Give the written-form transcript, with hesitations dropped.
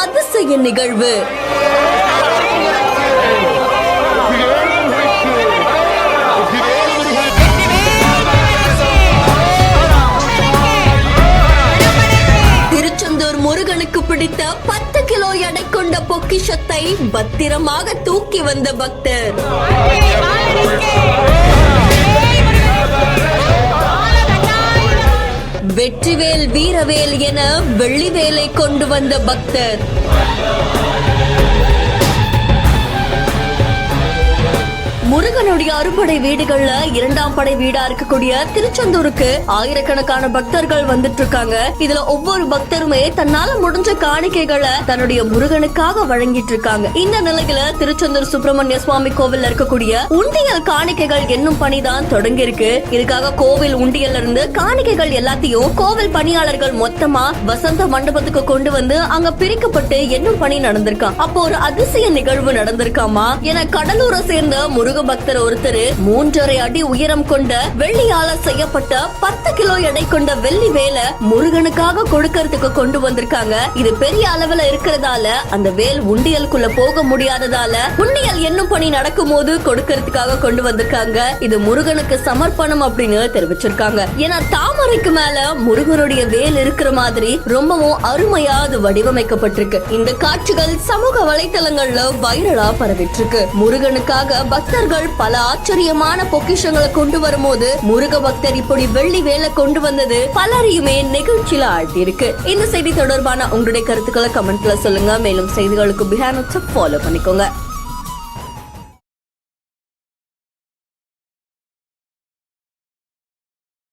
அதிசய நிகழ்வு. திருச்செந்தூர் முருகனுக்கு பிடித்த 10 கிலோ எடை கொண்ட பொக்கிஷத்தை பத்திரமாக தூக்கி வந்த பக்தர். வெற்றிவேல் வீரவேல் என வெள்ளிவேலை கொண்டு வந்த பக்தர். முருகனுடைய அறுபடை வீடுகள்ல 2ஆம் படை வீடா இருக்கக்கூடிய திருச்செந்தூருக்கு ஆயிரக்கணக்கான பக்தர்கள் வந்துட்டு இருக்காங்க. இதுல ஒவ்வொரு பக்தருமே தன்னால முடிஞ்ச காணிக்கைகளை தன்னுடைய முருகனுக்காக வழங்கிட்டு இருக்காங்க. இந்த நிலையில திருச்செந்தூர் சுப்பிரமணிய சுவாமி கோவில்ல இருக்கக்கூடிய உண்டியல் காணிக்கைகள் என்னும் பணிதான் தொடங்கி இருக்கு. இதுக்காக கோவில் உண்டியல்ல இருந்து காணிக்கைகள் எல்லாத்தையும் கோவில் பணியாளர்கள் மொத்தமா வசந்த மண்டபத்துக்கு கொண்டு வந்து அங்க பிரிக்கப்பட்டு என்னும் பணி நடந்திருக்கா. அப்போ ஒரு அதிசய நிகழ்வு நடந்திருக்காமா என கடலூரை சேர்ந்த முருக பக்தர் ஒருத்தர் 3.5 அடி உயரம் கொண்ட வெள்ளியால செய்யப்பட்ட 10 கிலோ எடை கொண்ட வெள்ளி வேலை முருகனுக்காக கொடுக்கறதுக்கு கொண்டு வந்திருக்காங்க. இது பெரிய அளவுல இருக்கிறதால அந்த வேல் உண்டியலுக்குள்ள போக முடியாததால உண்டியல் என்னும் பணி நடக்கும் போது கொடுக்கறதுக்காக கொண்டு வந்திருக்காங்க. இது முருகனுக்கு சமர்ப்பணம் அப்படின்னு தெரிவிச்சிருக்காங்க. ஏன்னா தாமரைக்கு மேல முருகனுடைய வேல் இருக்கிற மாதிரி ரொம்பவும் அருமையா அது வடிவமைக்கப்பட்டிருக்கு. இந்த காட்சிகள் சமூக வலைதளங்கள்ல வைரலா பரவிட்டு இருக்கு. முருகனுக்காக பக்தர்கள் பல ஆச்சரியமான பொக்கிஷங்களை கொண்டு வரும்போது முருக பக்தர் இப்படி வெள்ளி வேலை கொண்டு வந்தது பலரையுமே நெகிழ்ச்சியில ஆழ்த்தி இருக்கு. இந்த செய்தி தொடர்பான உங்களுடைய கருத்துக்களை கமெண்ட்ல சொல்லுங்க. மேலும் செய்திகளுக்கு பிஹேண்ட் ஃபாலோ பண்ணிக்கோங்க.